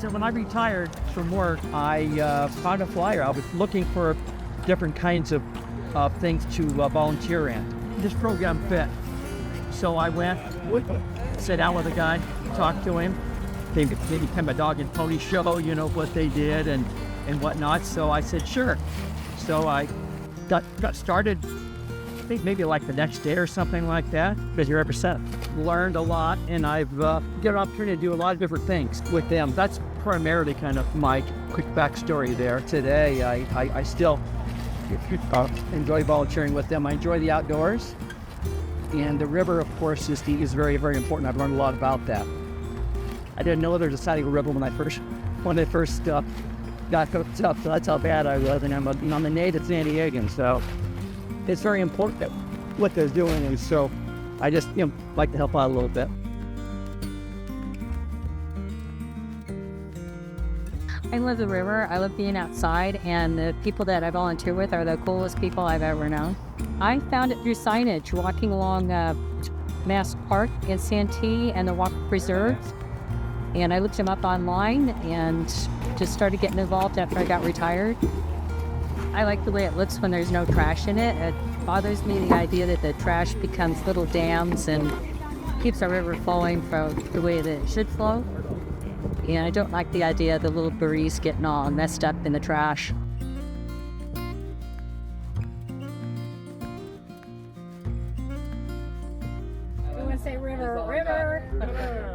So when I retired from work, I found a flyer. I was looking for different kinds of things to volunteer in. This program fit. So I went, sat down with a guy, talked to him. They became a dog and pony show, you know, what they did and whatnot. So I said, sure. So I got started, I think maybe like the next day or something like that. Been here ever since. Learned a lot, and I've got an opportunity to do a lot of different things with them. That's primarily kind of my quick backstory there. Today, I still enjoy volunteering with them. I enjoy the outdoors, and the river, of course, is very, very important. I've learned a lot about that. I didn't know there was a side of a river when I first got hooked up, so that's how bad I was. And I'm a native San Diegan, so it's very important that what they're doing, and so I just like to help out a little bit. I love the river. I love being outside, and the people that I volunteer with are the coolest people I've ever known. I found it through signage, walking along Mass Park in Santee and the Walk Preserves, and I looked them up online and just started getting involved after I got retired. I like the way it looks when there's no trash in it. It bothers me the idea that the trash becomes little dams and keeps our river flowing from the way that it should flow. And I don't like the idea of the little berries getting all messed up in the trash. We want to say river, river.